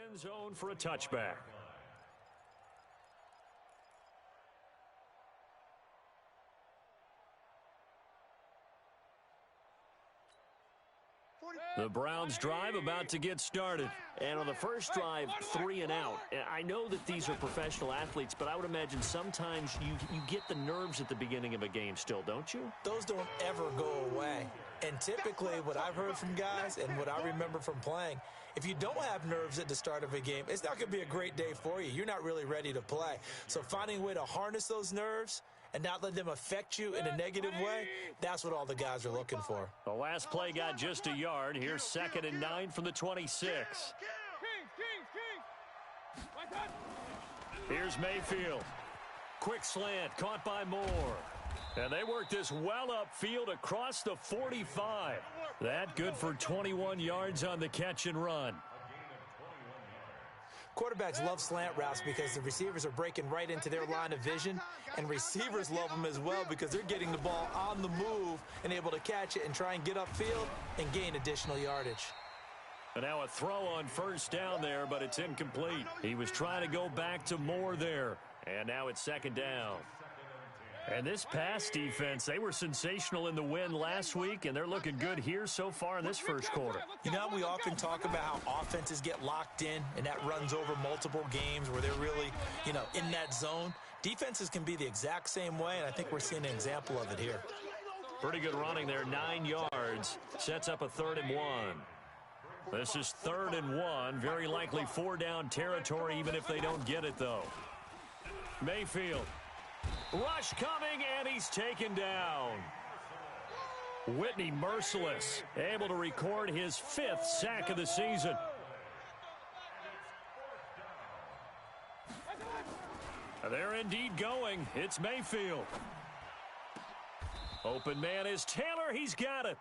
end zone for a touchback. The Browns drive about to get started. And on the first drive, 3 and out. I know that these are professional athletes, but I would imagine sometimes you get the nerves at the beginning of a game still, don't you? Those don't ever go away. And typically what I've heard from guys and what I remember from playing, if you don't have nerves at the start of a game, it's not going to be a great day for you. You're not really ready to play. So finding a way to harness those nerves and not let them affect you in a negative way, that's what all the guys are looking for. The last play got just a yard. Here's 2nd and 9 from the 26. Here's Mayfield. Quick slant, caught by Moore. And they work this well upfield across the 45. That good for 21 yards on the catch and run. Quarterbacks love slant routes because the receivers are breaking right into their line of vision, and receivers love them as well because they're getting the ball on the move and able to catch it and try and get upfield and gain additional yardage. And now a throw on first down there, but it's incomplete. He was trying to go back to Moore there, and now it's 2nd down. And this pass defense, they were sensational in the win last week, and they're looking good here so far in this first quarter. You know, we often talk about how offenses get locked in, and that runs over multiple games where they're really, in that zone. Defenses can be the exact same way, and I think we're seeing an example of it here. Pretty good running there, 9 yards. Sets up a 3rd and 1. This is 3rd and 1. Very likely 4-down territory, even if they don't get it, though. Mayfield. Rush coming, and he's taken down. Whitney merciless, able to record his 5th sack of the season. They're indeed going. It's Mayfield. Open man is Taylor. He's got it.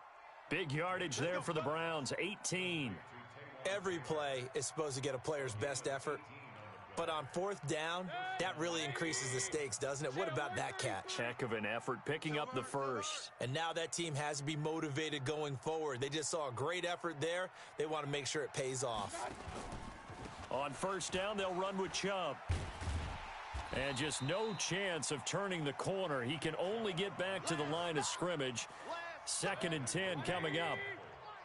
Big yardage there for the Browns, 18. Every play is supposed to get a player's best effort. But on 4th down, that really increases the stakes, doesn't it? What about that catch? Heck of an effort, picking up the first. And now that team has to be motivated going forward. They just saw a great effort there. They want to make sure it pays off. On 1st down, they'll run with Chubb. And just no chance of turning the corner. He can only get back to the line of scrimmage. 2nd and 10 coming up.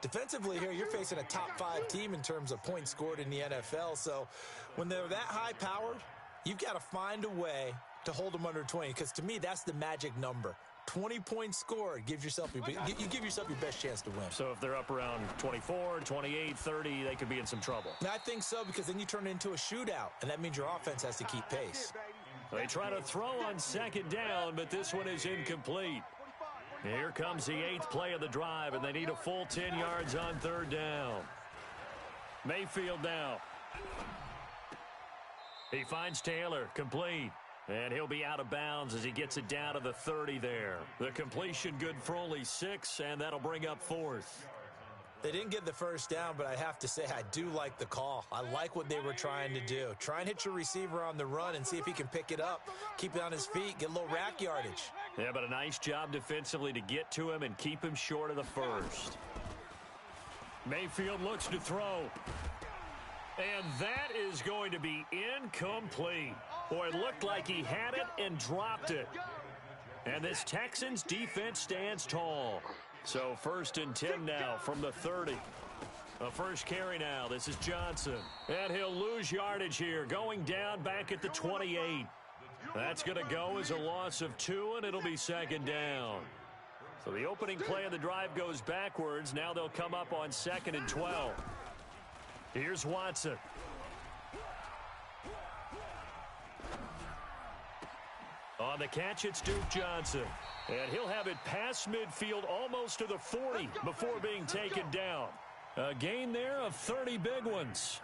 Defensively here, you're facing a top 5 team in terms of points scored in the NFL. So when they're that high-powered, you've got to find a way to hold them under 20. Because to me, that's the magic number. 20 points scored, you give yourself your best chance to win. So if they're up around 24, 28, 30, they could be in some trouble. And I think so, because then you turn it into a shootout, and that means your offense has to keep pace. They try to throw on 2nd down, but this one is incomplete. Here comes the 8th play of the drive, and they need a full 10 yards on 3rd down. Mayfield now. He finds Taylor, complete. And he'll be out of bounds as he gets it down to the 30 there. The completion good for only 6, and that'll bring up 4th. They didn't get the first down, but I have to say I do like the call. I like what they were trying to do. Try and hit your receiver on the run and see if he can pick it up, keep it on his feet, get a little rack yardage. Yeah, but a nice job defensively to get to him and keep him short of the first. Mayfield looks to throw. And that is going to be incomplete. Boy, it looked like he had it and dropped it. And this Texans defense stands tall. So 1st and 10 now from the 30. A first carry now. This is Johnson. And he'll lose yardage here. Going down back at the 28. That's going to go as a loss of 2, and it'll be 2nd down. So the opening play of the drive goes backwards. Now they'll come up on 2nd and 12. Here's Watson. On the catch, it's Duke Johnson. And he'll have it past midfield almost to the 40 before being taken down. A gain there of 30 big ones.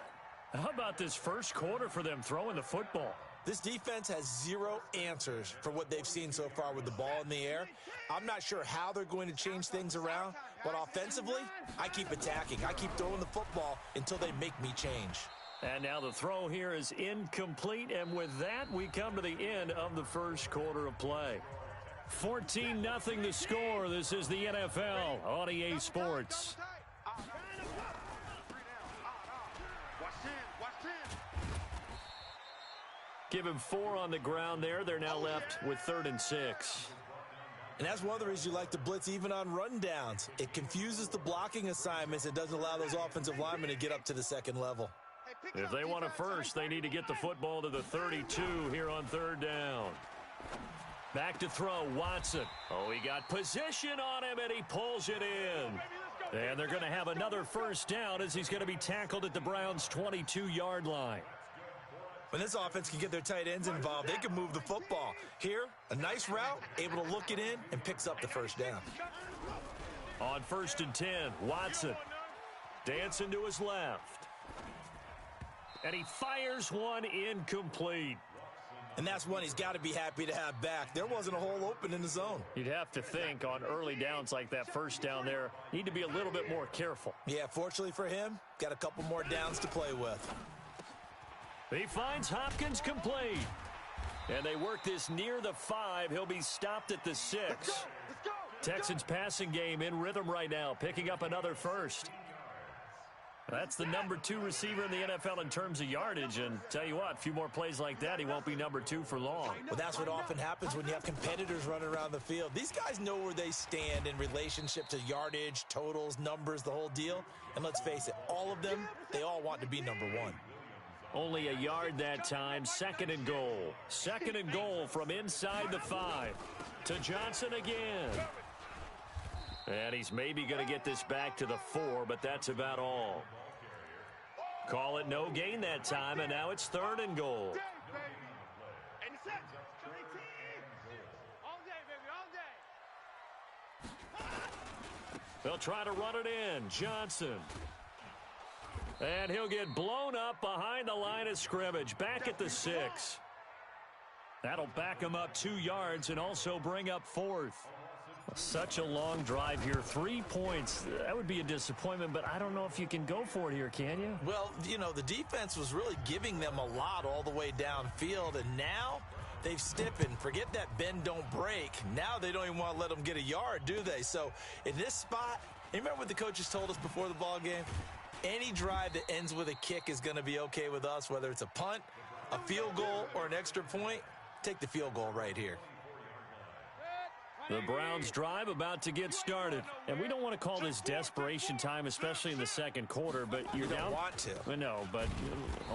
How about this first quarter for them throwing the football? This defense has 0 answers for what they've seen so far with the ball in the air. I'm not sure how they're going to change things around, but offensively, I keep attacking. I keep throwing the football until they make me change. And now the throw here is incomplete, and with that, we come to the end of the first quarter of play. 14-0 the score. This is the NFL on EA Sports. Give him 4 on the ground there. They're now left with 3rd and 6. And that's one of the reasons you like to blitz even on rundowns. It confuses the blocking assignments. It doesn't allow those offensive linemen to get up to the second level. If they want a first, they need to get the football to the 32 here on 3rd down. Back to throw, Watson. Oh, he got position on him, and he pulls it in. And they're going to have another first down as he's going to be tackled at the Browns' 22-yard line. When this offense can get their tight ends involved, they can move the football. Here, a nice route, able to look it in, and picks up the first down. On 1st and 10, Watson dancing to his left. And he fires one incomplete. And that's one he's got to be happy to have back. There wasn't a hole open in the zone. You'd have to think on early downs like that first down there, need to be a little bit more careful. Yeah, fortunately for him, got a couple more downs to play with. He finds Hopkins complete. And they work this near the 5. He'll be stopped at the 6. Let's go. Texans passing game in rhythm right now, picking up another first. That's the number 2 receiver in the NFL in terms of yardage. And tell you what, a few more plays like that, he won't be number 2 for long. Well, that's what often happens when you have competitors running around the field. These guys know where they stand in relationship to yardage, totals, numbers, the whole deal. And let's face it, all of them, they all want to be number 1. Only a yard that time. 2nd and goal. 2nd and goal from inside the 5. To Johnson again. And he's maybe going to get this back to the 4, but that's about all. Call it no gain that time, and now it's 3rd and goal. They'll try to run it in. Johnson. And he'll get blown up behind the line of scrimmage. Back at the 6. That'll back him up 2 yards and also bring up 4th. Such a long drive here. 3 points. That would be a disappointment, but I don't know if you can go for it here, can you? Well, you know, the defense was really giving them a lot all the way downfield, and now they've stiffened. Forget that bend, don't break. Now they don't even want to let them get a yard, do they? So in this spot, you remember what the coaches told us before the ball game? Any drive that ends with a kick is going to be okay with us, whether it's a punt, a field goal, or an extra point. Take the field goal right here. The Browns drive about to get started. And we don't want to call this desperation time, especially in the second quarter, but you're down. You don't want to. No, but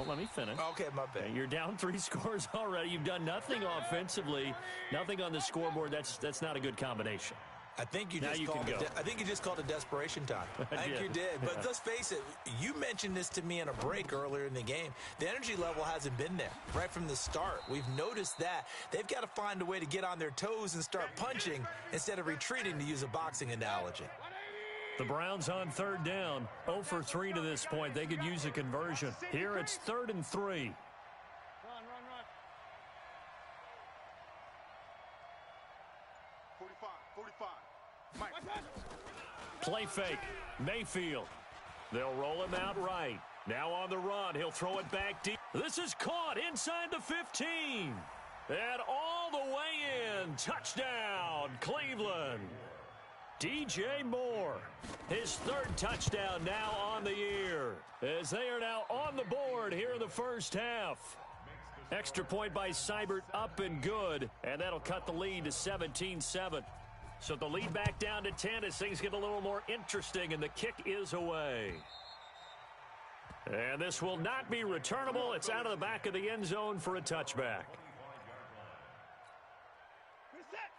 let me finish. Okay, my bad. You're down 3 scores already. You've done nothing offensively, nothing on the scoreboard. That's not a good combination. I think you Now just you called can it. go. I think you just called it desperation time. I think you did. But let's face it. You mentioned this to me in a break earlier in the game. The energy level hasn't been there right from the start. We've noticed that they've got to find a way to get on their toes and start punching instead of retreating, to use a boxing analogy. The Browns on 3rd down, 0 for 3 to this point. They could use a conversion. Here it's 3rd and 3. Run. 45. Mike. Play fake. Mayfield. They'll roll him out right. Now on the run. He'll throw it back deep. This is caught inside the 15. And all the way in. Touchdown, Cleveland. DJ Moore. His 3rd touchdown now on the year, as they are now on the board here in the first half. Extra point by Seibert, up and good. And that'll cut the lead to 17-7. So the lead back down to 10 as things get a little more interesting, and the kick is away. And this will not be returnable. It's out of the back of the end zone for a touchback.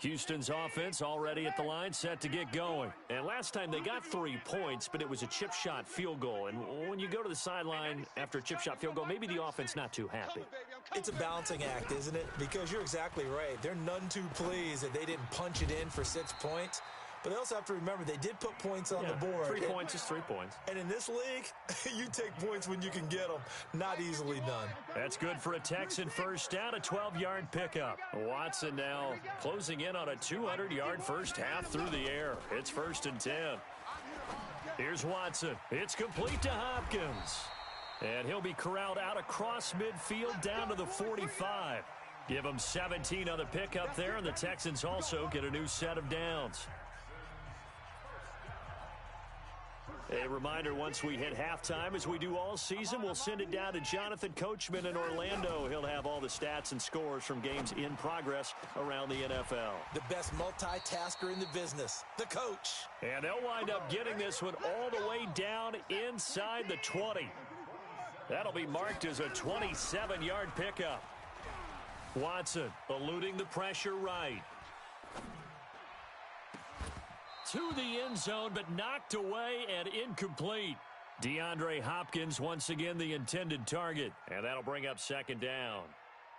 Houston's offense already at the line, set to get going. And last time they got 3 points, but it was a chip shot field goal. And when you go to the sideline after a chip shot field goal, maybe the offense not too happy. It's a balancing act, isn't it? Because you're exactly right. They're none too pleased that they didn't punch it in for 6 points. But they also have to remember they did put points on the board. 3 points is 3 points. And in this league, you take points when you can get them. Not easily done. That's good for a Texan first down, a 12-yard pickup. Watson now closing in on a 200-yard first half through the air. It's 1st and 10. Here's Watson. It's complete to Hopkins. And he'll be corralled out across midfield down to the 45. Give him 17 on the pickup there, and the Texans also get a new set of downs. A reminder, once we hit halftime, as we do all season, we'll send it down to Jonathan Coachman in Orlando. He'll have all the stats and scores from games in progress around the NFL. The best multitasker in the business, the coach. And they'll wind up getting this one all the way down inside the 20. That'll be marked as a 27-yard pickup. Watson eluding the pressure right. To the end zone, but knocked away and incomplete. DeAndre Hopkins once again the intended target, and that'll bring up second down.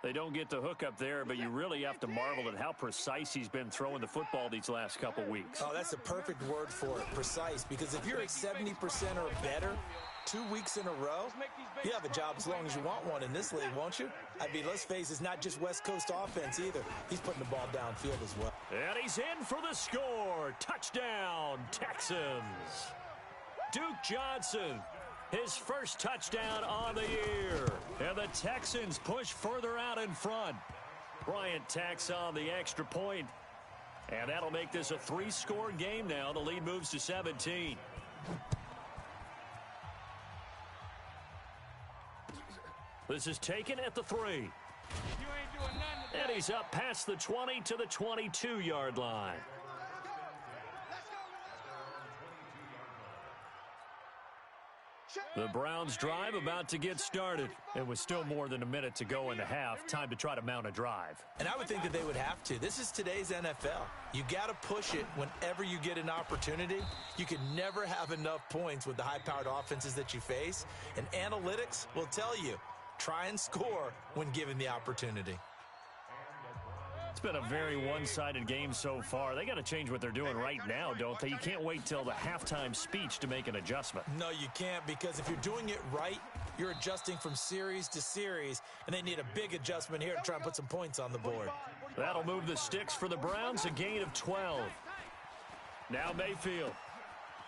They don't get the hook up there, but you really have to marvel at how precise he's been throwing the football these last couple weeks. Oh, that's a perfect word for it, precise, because if you're at 70% or better 2 weeks in a row, you have a job as long as you want one in this league, won't you? I mean, let's face it, it's not just West Coast offense either. He's putting the ball downfield as well. And he's in for the score. Touchdown, Texans. Duke Johnson, his first touchdown on the year. And the Texans push further out in front. Bryant tacks on the extra point. And that'll make this a 3-score game now. The lead moves to 17. This is taken at the 3. And he's up past the 20 to the 22-yard line. The Browns drive about to get started. It was still more than a minute to go in the half. Time to try to mount a drive. And I would think that they would have to. This is today's NFL. You got to push it whenever you get an opportunity. You can never have enough points with the high-powered offenses that you face. And analytics will tell you, try and score when given the opportunity. It's been a very one-sided game so far. They got to change what they're doing right now, don't they? You can't wait till the halftime speech to make an adjustment. No, you can't, because if you're doing it right, you're adjusting from series to series, and they need a big adjustment here to try and put some points on the board. That'll move the sticks for the Browns, a gain of 12. Now Mayfield,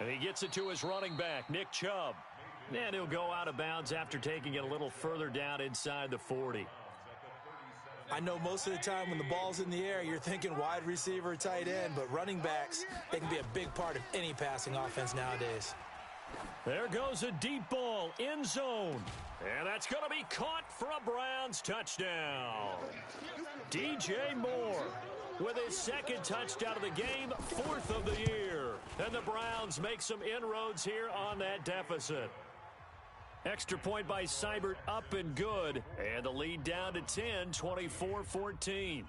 and he gets it to his running back, Nick Chubb. And he'll go out of bounds after taking it a little further down inside the 40. I know most of the time when the ball's in the air, you're thinking wide receiver, tight end, but running backs, they can be a big part of any passing offense nowadays. There goes a deep ball, end zone. And that's going to be caught for a Browns touchdown. DJ Moore with his second touchdown of the game, 4th of the year. And the Browns make some inroads here on that deficit. Extra point by Seibert, up and good. And the lead down to 10, 24-14.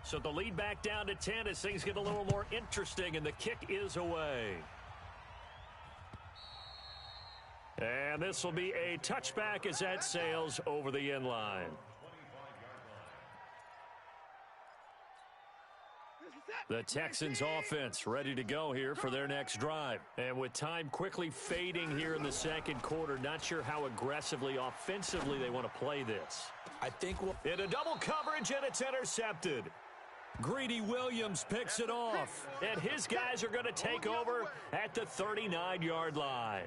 So the lead back down to 10 as things get a little more interesting, and the kick is away. And this will be a touchback as that sails over the end line. The Texans offense ready to go here for their next drive. And with time quickly fading here in the second quarter, not sure how aggressively, offensively they want to play this. I think we'll... In a double coverage, and it's intercepted. Greedy Williams picks it off. And his guys are going to take over at the 39-yard line.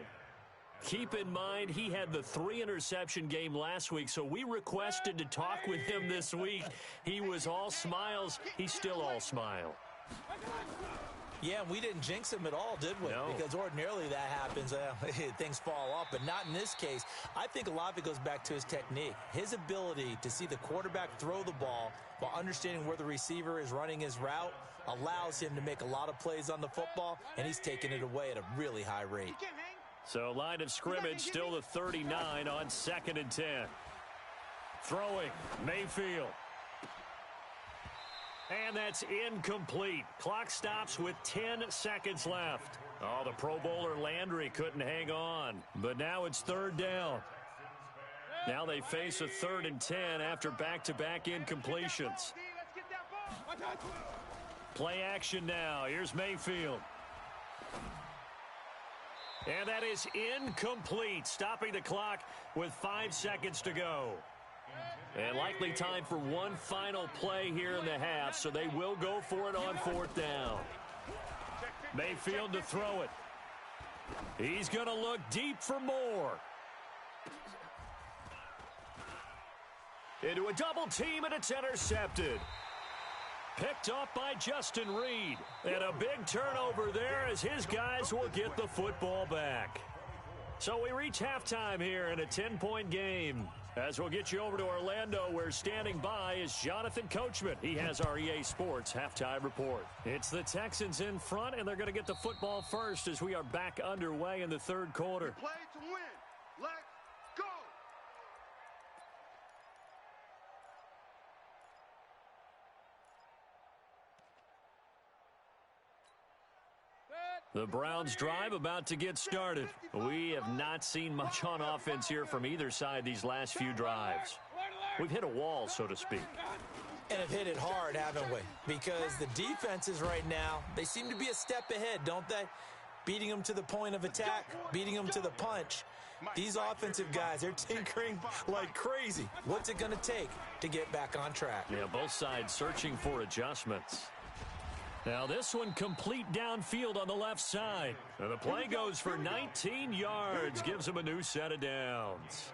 Keep in mind, he had the 3-interception game last week, so we requested to talk with him this week. He was all smiles. He's still all smile. Yeah, we didn't jinx him at all, did we? No. Because ordinarily that happens. Things fall off, but not in this case. I think a lot of it goes back to his technique. His ability to see the quarterback throw the ball while understanding where the receiver is running his route allows him to make a lot of plays on the football, and he's taking it away at a really high rate. So line of scrimmage still the 39 on 2nd and 10. Throwing, Mayfield. And that's incomplete. Clock stops with 10 seconds left. Oh, the Pro Bowler Landry couldn't hang on. But now it's 3rd down. Now they face a 3rd and 10 after back-to-back incompletions. Play action now. Here's Mayfield. And that is incomplete, stopping the clock with 5 seconds to go. And likely time for one final play here in the half, so they will go for it on 4th down. Mayfield to throw it. He's going to look deep for more. Into a double team, and it's intercepted. Picked off by Justin Reed. And a big turnover there as his guys will get the football back. So we reach halftime here in a 10-point game. As we'll get you over to Orlando, where standing by is Jonathan Coachman. He has our EA Sports halftime report. It's the Texans in front, and they're going to get the football first as we are back underway in the third quarter. Play to win. Let's go. The Browns drive about to get started. We have not seen much on offense here from either side these last few drives. We've hit a wall, so to speak. And have hit it hard, haven't we? Because the defenses right now, they seem to be a step ahead, don't they? Beating them to the point of attack, beating them to the punch. These offensive guys, they're tinkering like crazy. What's it going to take to get back on track? Yeah, both sides searching for adjustments. Now this one complete downfield on the left side. And the play goes for 19 yards, gives him a new set of downs.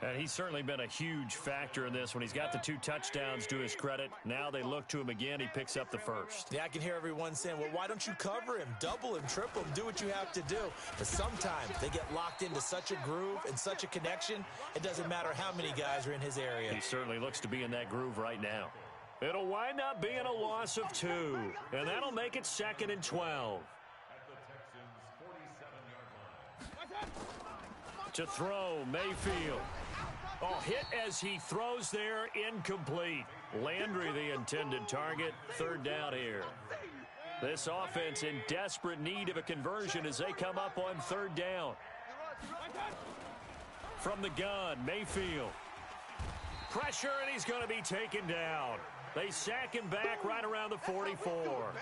And he's certainly been a huge factor in this when he's got the 2 touchdowns to his credit. Now they look to him again. He picks up the first. Yeah, I can hear everyone saying, well, why don't you cover him, double him, triple him, do what you have to do. But sometimes they get locked into such a groove and such a connection, it doesn't matter how many guys are in his area. He certainly looks to be in that groove right now. It'll wind up being a loss of 2, and that'll make it 2nd and 12. To throw, Mayfield. Oh, hit as he throws there, incomplete. Landry, the intended target, 3rd down here. This offense in desperate need of a conversion as they come up on 3rd down. From the gun, Mayfield. Pressure, and he's going to be taken down. They sack him back right around the 44.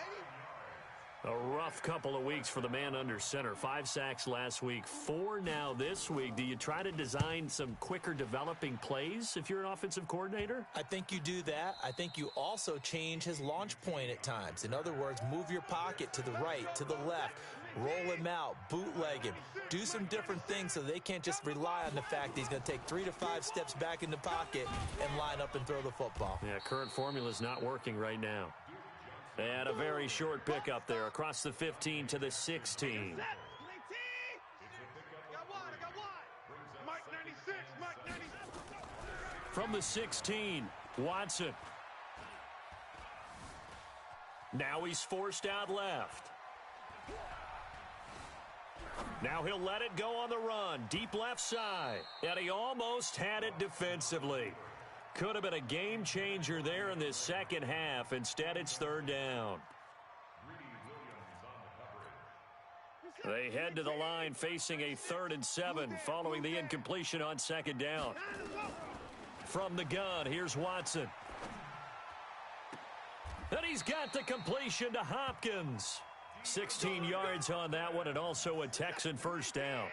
A rough couple of weeks for the man under center. 5 sacks last week, 4 now this week. Do you try to design some quicker developing plays if you're an offensive coordinator? I think you do that. I think you also change his launch point at times. In other words, move your pocket to the right, to the left, roll him out, bootleg him. Do some different things so they can't just rely on the fact that he's going to take 3 to 5 steps back in the pocket and line up and throw the football. Yeah, current formula is not working right now. And a very short pickup there across the 15 to the 16. From the 16, Watson. Now he's forced out left. Now he'll let it go on the run, deep left side. And he almost had it defensively. Could have been a game changer there in this second half. Instead, it's 3rd down. They head to the line facing a 3rd and 7 following the incompletion on 2nd down. From the gun, here's Watson. And he's got the completion to Hopkins. 16 yards on that one, and also a Texan 1st down.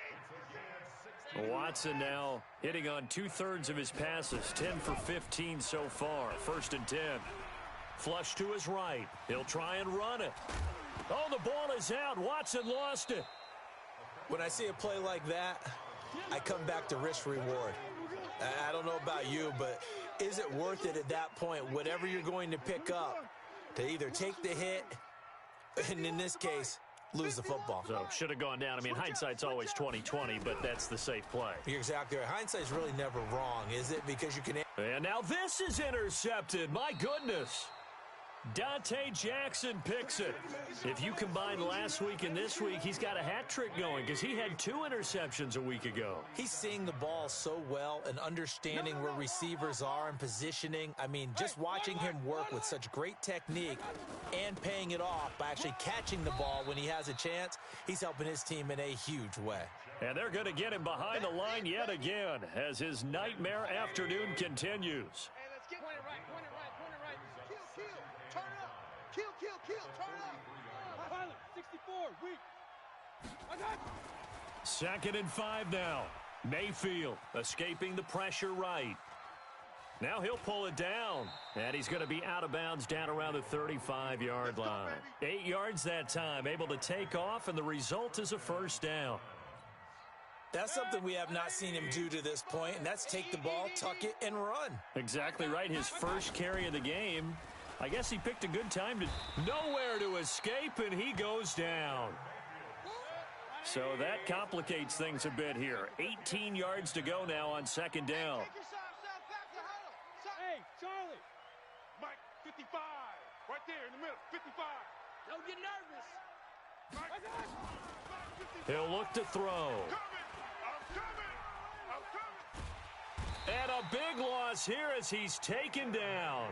Watson now hitting on 2/3 of his passes, 10 for 15 so far. 1st and 10. Flush to his right. He'll try and run it. Oh, the ball is out. Watson lost it. When I see a play like that, I come back to risk reward. I don't know about you, but is it worth it at that point, whatever you're going to pick up, to either take the hit, and in this case, lose the football? So, should have gone down. I mean, hindsight's always 20/20, but that's the safe play. You're exactly right. Hindsight's really never wrong, is it? Because you can... And now this is intercepted. My goodness. Dante Jackson picks it. If you combine last week and this week, he's got a hat trick going because he had 2 interceptions a week ago. He's seeing the ball so well and understanding where receivers are and positioning. I mean, just watching him work with such great technique and paying it off by actually catching the ball when he has a chance, he's helping his team in a huge way. And they're going to get him behind the line yet again as his nightmare afternoon continues. Pilot, 64, weak. 2nd and 5 now. Mayfield escaping the pressure right. Now he'll pull it down. And he's going to be out of bounds down around the 35-yard line. 8 yards that time, able to take off, and the result is a first down. That's something we have not seen him do to this point, and that's take the ball, tuck it, and run. Exactly right. His first carry of the game. I guess he picked a good time to nowhere to escape, and he goes down. So that complicates things a bit here. 18 yards to go now on second down. Hey, Charlie. Mike, 55. Right there in the middle, 55. Don't get nervous. He'll look to throw. And a big loss here as he's taken down.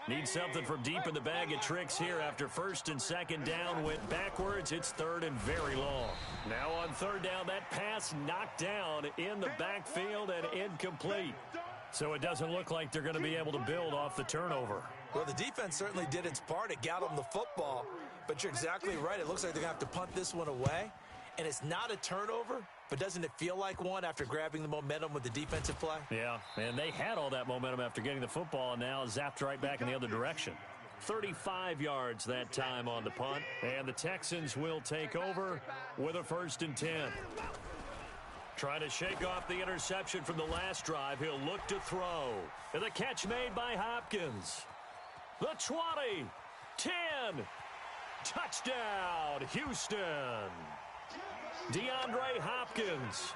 Needs something from deep in the bag of tricks here after first and second down went backwards. It's third and very long. Now on third down, that pass knocked down in the backfield and incomplete. So it doesn't look like they're going to be able to build off the turnover. Well, the defense certainly did its part. It got them the football. But you're exactly right. It looks like they're going to have to punt this one away. And it's not a turnover, but doesn't it feel like one after grabbing the momentum with the defensive play? Yeah, and they had all that momentum after getting the football, and now zapped right back in the other direction. 35 yards that time on the punt, and the Texans will take over with a 1st and 10. Trying to shake off the interception from the last drive. He'll look to throw. And the catch made by Hopkins. The 20, 10, touchdown, Houston. DeAndre Hopkins,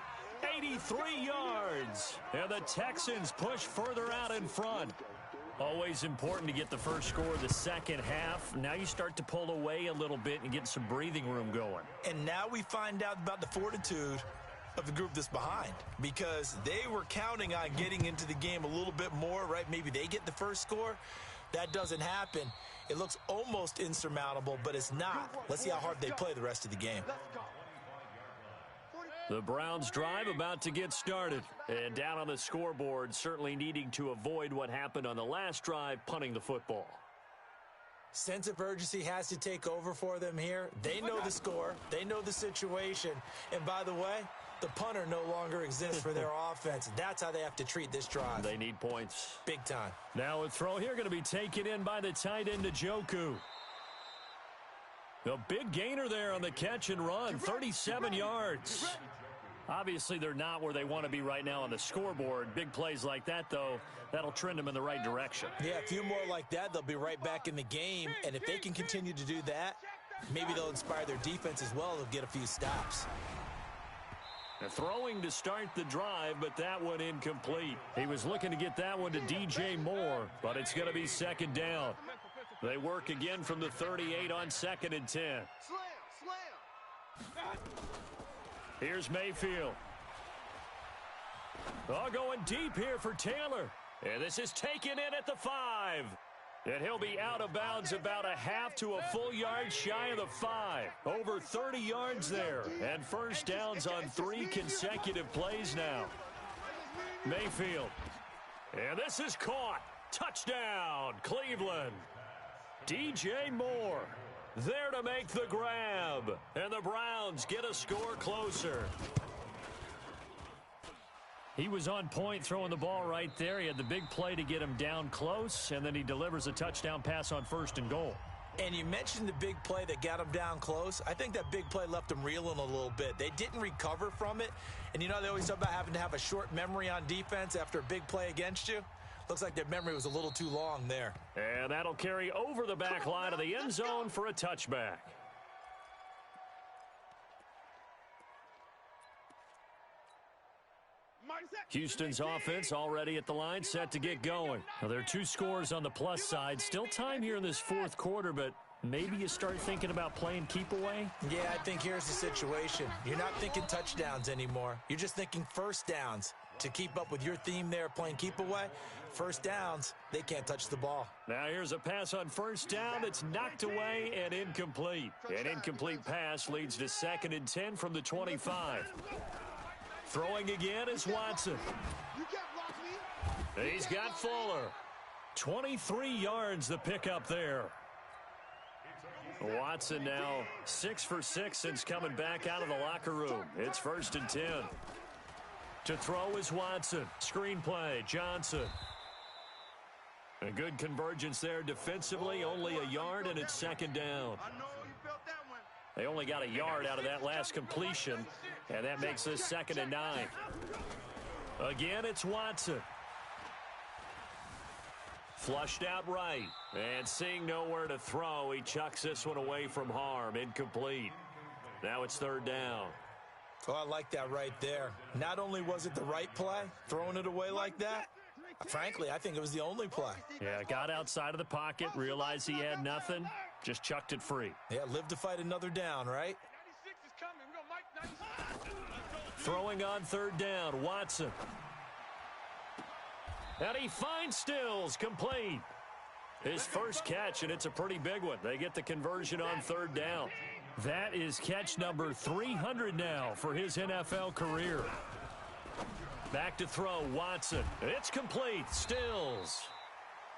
83 yards. And the Texans push further out in front. Always important to get the first score of the second half. Now you start to pull away a little bit and get some breathing room going. And now we find out about the fortitude of the group that's behind, because they were counting on getting into the game a little bit more, right? Maybe they get the first score. That doesn't happen. It looks almost insurmountable, but it's not. Let's see how hard they play the rest of the game. The Browns drive about to get started. And down on the scoreboard, certainly needing to avoid what happened on the last drive, punting the football. Sense of urgency has to take over for them here. They know the score. They know the situation. And by the way, the punter no longer exists for their offense. That's how they have to treat this drive. They need points. Big time. Now a throw here going to be taken in by the tight end, Njoku. A big gainer there on the catch and run, 37 yards. Obviously, they're not where they want to be right now on the scoreboard. Big plays like that, though, that'll trend them in the right direction. Yeah, a few more like that, they'll be right back in the game. And if they can continue to do that, maybe they'll inspire their defense as well. They'll get a few stops. And throwing to start the drive, but that one incomplete. He was looking to get that one to DJ Moore, but it's going to be second down. They work again from the 38 on 2nd and 10. Here's Mayfield. Oh, going deep here for Taylor. And this is taken in at the 5. And he'll be out of bounds about a half to a full yard shy of the 5. Over 30 yards there. And first downs on 3 consecutive plays now. Mayfield. And this is caught. Touchdown, Cleveland. DJ Moore there to make the grab. And the Browns get a score closer. He was on point throwing the ball right there. He had the big play to get him down close, and then he delivers a touchdown pass on 1st and goal. And you mentioned the big play that got him down close. I think that big play left him reeling a little bit. They didn't recover from it. And you know they always talk about having to have a short memory on defense after a big play against you. Looks like their memory was a little too long there. And that'll carry over the back line of the end zone for a touchback. Houston's offense already at the line, set to get going. Now, there are 2 scores on the plus side. Still time here in this 4th quarter, but maybe you start thinking about playing keep away? Yeah, I think here's the situation. You're not thinking touchdowns anymore. You're just thinking first downs. To keep up with your theme there, playing keep away, first downs, they can't touch the ball. Now here's a pass on first down. It's knocked away and incomplete. An incomplete pass leads to 2nd and 10 from the 25. Throwing again is Watson. He's got Fuller. 23 yards the pickup there. Watson now 6 for 6 since coming back out of the locker room. It's 1st and 10. To throw is Watson. Screenplay, Johnson. A good convergence there defensively, only a yard, and it's second down. They only got a yard out of that last completion, and that makes this 2nd and 9. Again, it's Watson. Flushed out right, and seeing nowhere to throw, he chucks this one away from harm. Incomplete. Now it's 3rd down. Oh, I like that right there. Not only was it the right play, throwing it away like that, frankly, I think it was the only play. Yeah, got outside of the pocket, realized he had nothing, just chucked it free. Yeah, live to fight another down, right? Throwing on 3rd down, Watson. And he finds Stills, complete. His first catch, and it's a pretty big one. They get the conversion on 3rd down. That is catch number 300 now for his NFL career. Back to throw, Watson. It's complete, Stills.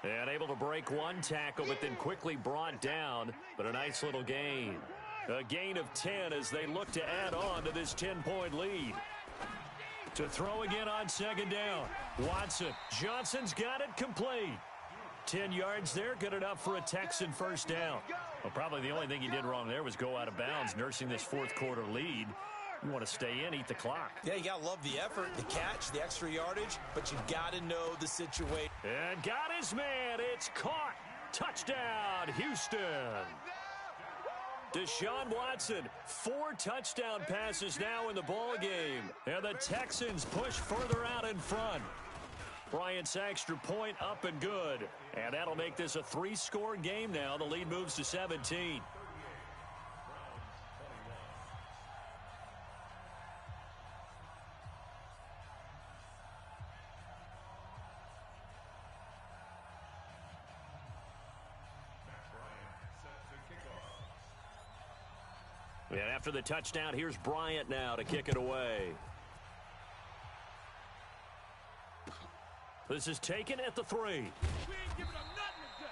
And able to break one tackle, but then quickly brought down. But a nice little gain. A gain of 10 as they look to add on to this 10-point lead. To throw again on 2nd down. Watson. Johnson's got it complete. 10 yards there, good enough for a Texan first down. Well, probably the only thing he did wrong there was go out of bounds, nursing this 4th quarter lead. You want to stay in, eat the clock. Yeah, you got to love the effort, the catch, the extra yardage, but you got to know the situation. And got his man. It's caught. Touchdown, Houston. Deshaun Watson, 4 touchdown passes now in the ball game. And the Texans push further out in front. Bryant's extra point up and good. And that'll make this a 3-score game now. The lead moves to 17. And after the touchdown, here's Bryant now to kick it away. This is taken at the 3. We ain't giving up nothing today.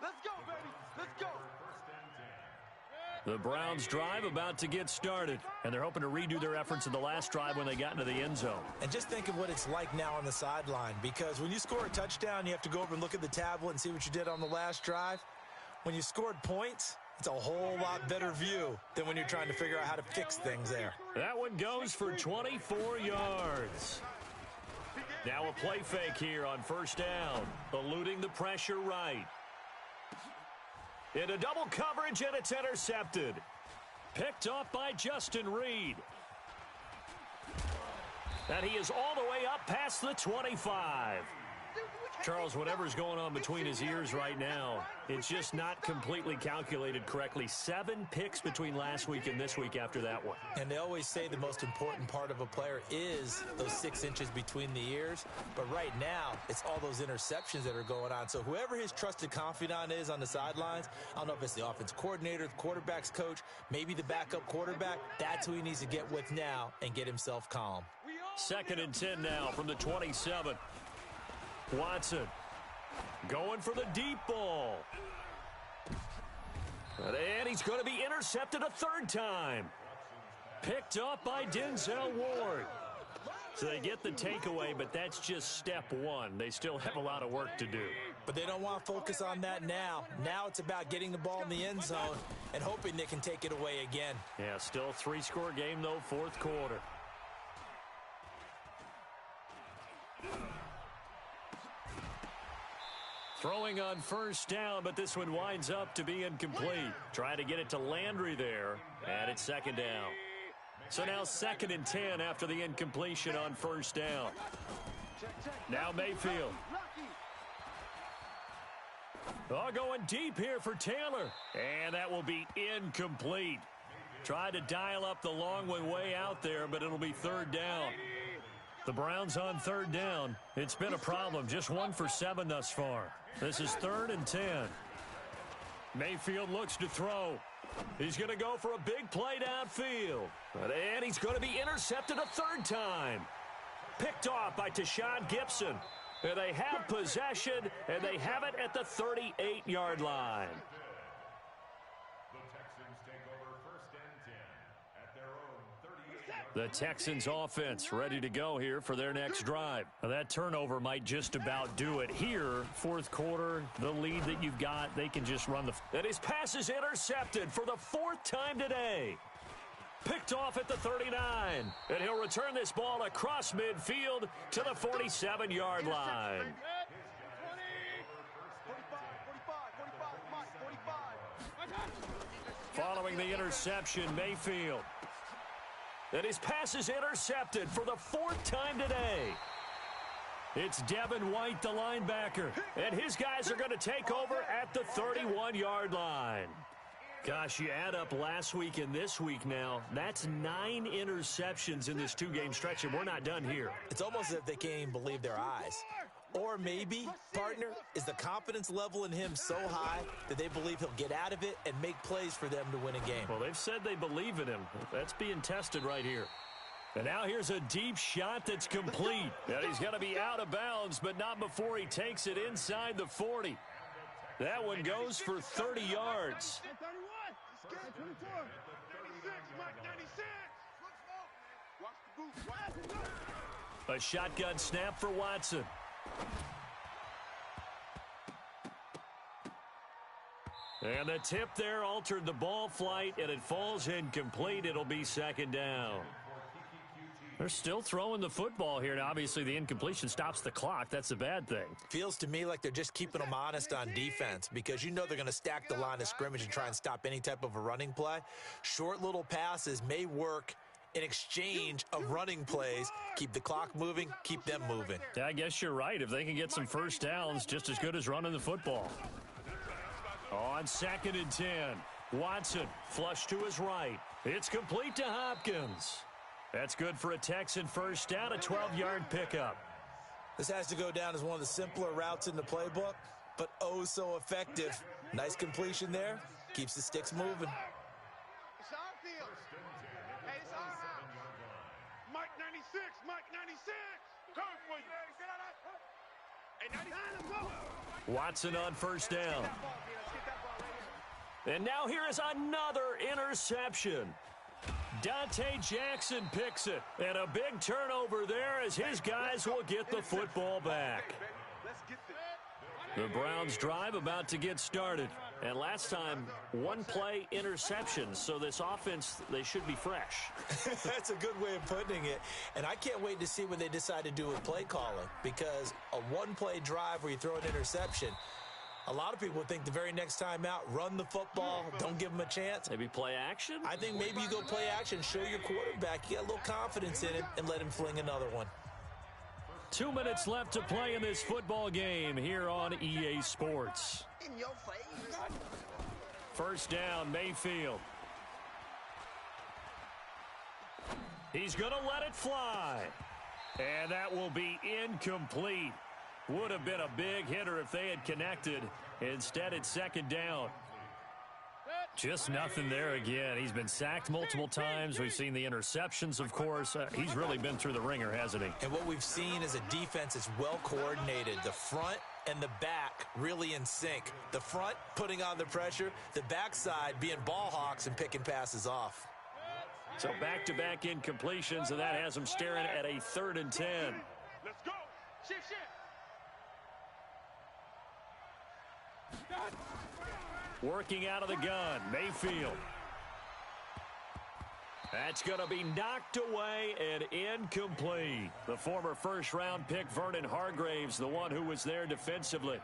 Let's go, baby. Let's go. The Browns drive about to get started, and they're hoping to redo their efforts in the last drive when they got into the end zone. And just think of what it's like now on the sideline, because when you score a touchdown, you have to go over and look at the tablet and see what you did on the last drive. When you scored points, it's a whole lot better view than when you're trying to figure out how to fix things there. That one goes for 24 yards. Now a play fake here on 1st down, eluding the pressure right. Into double coverage, and it's intercepted. Picked off by Justin Reed. And he is all the way up past the 25. Charles, whatever's going on between his ears right now, it's just not completely calculated correctly. 7 picks between last week and this week after that one. And they always say the most important part of a player is those 6 inches between the ears. But right now, it's all those interceptions that are going on. So whoever his trusted confidant is on the sidelines, I don't know if it's the offense coordinator, the quarterback's coach, maybe the backup quarterback, that's who he needs to get with now and get himself calm. 2nd and 10 now from the 27. Watson going for the deep ball. And he's going to be intercepted a 3rd time. Picked up by Denzel Ward. So they get the takeaway, but that's just step 1. They still have a lot of work to do. But they don't want to focus on that now. Now it's about getting the ball in the end zone and hoping they can take it away again. Yeah, still a 3-score game, though, 4th quarter. Throwing on 1st down, but this one winds up to be incomplete. Trying to get it to Landry there, and it's 2nd down. So now 2nd and 10 after the incompletion on 1st down. Now Mayfield. Oh, going deep here for Taylor, and that will be incomplete. Tried to dial up the long one way out there, but it'll be 3rd down. The Browns on 3rd down. It's been a problem. Just 1 for 7 thus far. This is 3rd and 10. Mayfield looks to throw. He's going to go for a big play downfield. And he's going to be intercepted a 3rd time. Picked off by Tashawn Gibson. And they have possession, and they have it at the 38-yard line. The Texans offense ready to go here for their next drive. Now, that turnover might just about do it here. Fourth quarter, the lead that you've got, they can just run the... And his pass is intercepted for the fourth time today. Picked off at the 39. And he'll return this ball across midfield to the 47-yard line. 20, 45. Following the interception, Mayfield. And his pass is intercepted for the fourth time today. It's Devin White, the linebacker. And his guys are going to take over at the 31-yard line. Gosh, you add up last week and this week now, that's 9 interceptions in this two-game stretch, and we're not done here. It's almost as if they can't even believe their eyes. Or maybe, partner, is the confidence level in him so high that they believe he'll get out of it and make plays for them to win a game. Well, they've said they believe in him. That's being tested right here. And now here's a deep shot that's complete. And he's going to be out of bounds, but not before he takes it inside the 40. That one goes for 30 yards. 31. 24. 96. Mike 96. Watch the boot. A shotgun snap for Watson. And the tip there altered the ball flight, and it falls incomplete. It'll be second down. They're still throwing the football here. Now, obviously, the incompletion stops the clock. That's a bad thing. Feels to me like they're just keeping them honest on defense because you know they're going to stack the line of scrimmage and try and stop any type of a running play. Short little passes may work in exchange of running plays. Keep the clock moving, keep them moving. Yeah, I guess you're right. If they can get some first downs, just as good as running the football. On 2nd and 10, Watson flush to his right. It's complete to Hopkins. That's good for a Texan first down, a 12-yard pickup. This has to go down as one of the simpler routes in the playbook, but oh so effective. Nice completion there. Keeps the sticks moving. It's our field. Hey, it's our house. Mike 96. Mike 96. Coming for you. Hey, 99, let's go. Watson on first down. And now here is another interception. Dante Jackson picks it. And a big turnover there as his guys will get the football back. The Browns drive about to get started. And last time, one play interception. So this offense, they should be fresh. That's a good way of putting it. And I can't wait to see what they decide to do with play calling. Because a one-play drive where you throw an interception, a lot of people think the very next time out, run the football, don't give them a chance. Maybe play action? I think maybe you go play action, show your quarterback, you got a little confidence in him, and let him fling another one. 2 minutes left to play in this football game here on EA Sports. In your face. First down, Mayfield. He's going to let it fly. And that will be incomplete. Would have been a big hitter if they had connected. Instead, it's second down. Just nothing there again. He's been sacked multiple times. We've seen the interceptions, of course. He's really been through the ringer, hasn't he? And what we've seen is a defense that's well coordinated. The front and the back really in sync. The front putting on the pressure, the backside being ball hawks and picking passes off. So back-to-back incompletions, and that has them staring at a 3rd and 10. Let's go. Shift. Working out of the gun, Mayfield. That's going to be knocked away and incomplete. The former first-round pick, Vernon Hargraves, the one who was there defensively.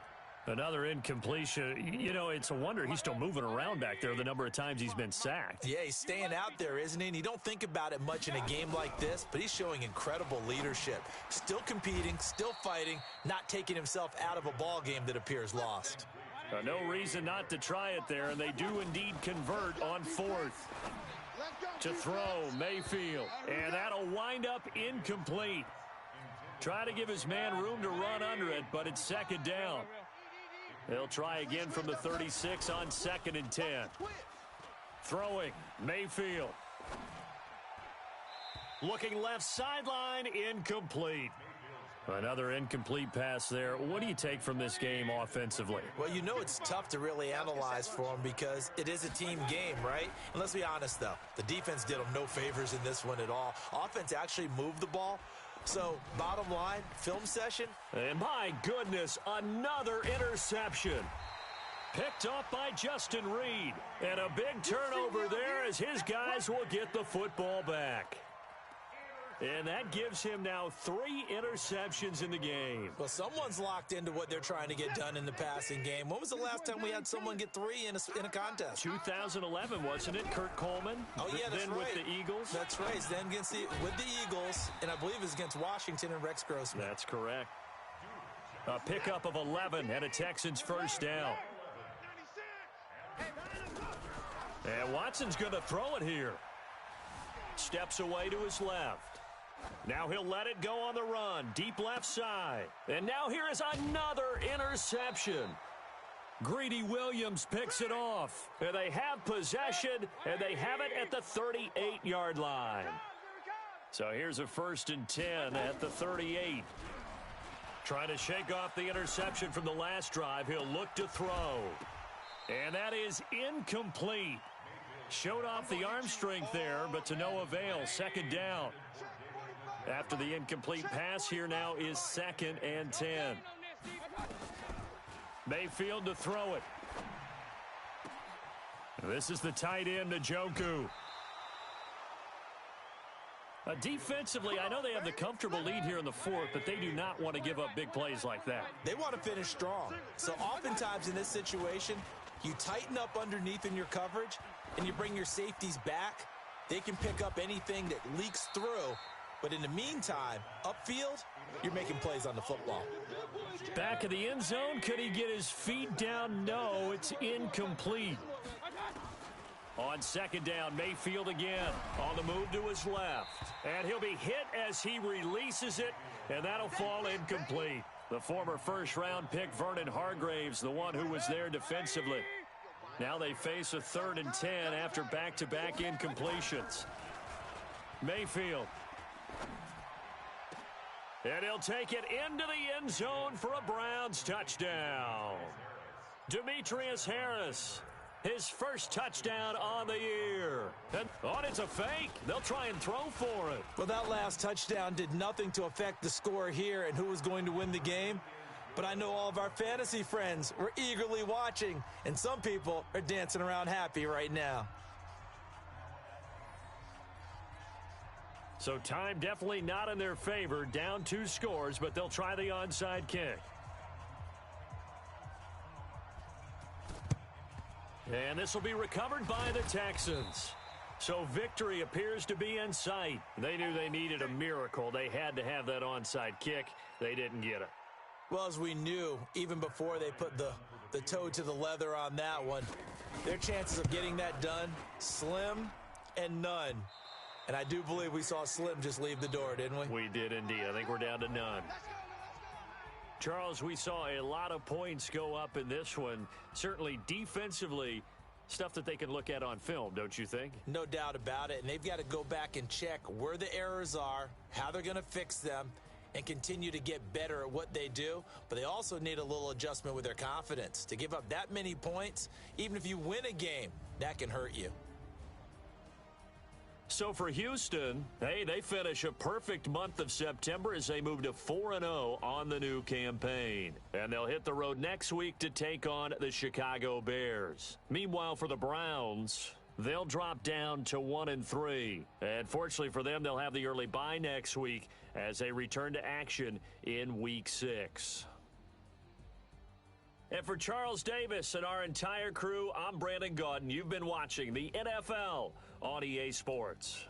Another incompletion. You know, it's a wonder he's still moving around back there the number of times he's been sacked. Yeah, he's staying out there, isn't he? And you don't think about it much in a game like this, but he's showing incredible leadership. Still competing, still fighting, not taking himself out of a ball game that appears lost. No reason not to try it there, and they do indeed convert on 4th. To throw, Mayfield, and that'll wind up incomplete. Try to give his man room to run under it, but it's second down. They'll try again from the 36 on 2nd and 10. Throwing, Mayfield. Looking left sideline, incomplete. Another incomplete pass there. What do you take from this game offensively? Well, you know it's tough to really analyze for them because it is a team game, right? And let's be honest, though. The defense did them no favors in this one at all. Offense actually moved the ball. So, bottom line, film session. And my goodness, another interception. Picked off by Justin Reed. And a big turnover there as his guys will get the football back. And that gives him now 3 interceptions in the game. Well, someone's locked into what they're trying to get done in the passing game. When was the last time we had someone get 3 in a contest? 2011, wasn't it? Kurt Coleman? Oh, yeah, that's then right. with the Eagles? That's right. Then with the Eagles, and I believe it was against Washington and Rex Grossman. That's correct. A pickup of 11 and a Texans first down. And Watson's going to throw it here. Steps away to his left. Now he'll let it go on the run. Deep left side. And now here is another interception. Greedy Williams picks it off. And they have possession, and they have it at the 38-yard line. So here's a 1st and 10 at the 38. Trying to shake off the interception from the last drive. He'll look to throw. And that is incomplete. Showed off the arm strength there, but to no avail. 2nd down. After the incomplete pass, here now is 2nd and 10. Mayfield to throw it. This is the tight end, Njoku. Defensively, I know they have the comfortable lead here in the 4th, but they do not want to give up big plays like that. They want to finish strong. So oftentimes in this situation, you tighten up underneath in your coverage, and you bring your safeties back. They can pick up anything that leaks through. But in the meantime, upfield, you're making plays on the football. Back of the end zone, could he get his feet down? No, it's incomplete. On 2nd down, Mayfield again on the move to his left. And he'll be hit as he releases it, and that'll fall incomplete. The former first-round pick, Vernon Hargraves, the one who was there defensively. Now they face a 3rd and 10 after back-to-back incompletions. Mayfield. And he'll take it into the end zone for a Browns touchdown. Demetrius Harris, his first touchdown on the year. And it's a fake. They'll try and throw for it. Well, that last touchdown did nothing to affect the score here and who was going to win the game. But I know all of our fantasy friends were eagerly watching, and some people are dancing around happy right now. So time definitely not in their favor. Down 2 scores, but they'll try the onside kick. And this will be recovered by the Texans. So victory appears to be in sight. They knew they needed a miracle. They had to have that onside kick. They didn't get it. Well, as we knew, even before they put the toe to the leather on that one, their chances of getting that done, slim and none. And I do believe we saw Slim just leave the door, didn't we? We did indeed. I think we're down to none. Charles, we saw a lot of points go up in this one. Certainly defensively, stuff that they can look at on film, don't you think? No doubt about it. And they've got to go back and check where the errors are, how they're going to fix them, and continue to get better at what they do. But they also need a little adjustment with their confidence. To give up that many points, even if you win a game, that can hurt you. So for Houston, hey, they finish a perfect month of September as they move to 4-0 on the new campaign. And they'll hit the road next week to take on the Chicago Bears. Meanwhile, for the Browns, they'll drop down to 1-3. And fortunately for them, they'll have the early bye next week as they return to action in Week 6. And for Charles Davis and our entire crew, I'm Brandon Gaudin. You've been watching the NFL on EA Sports.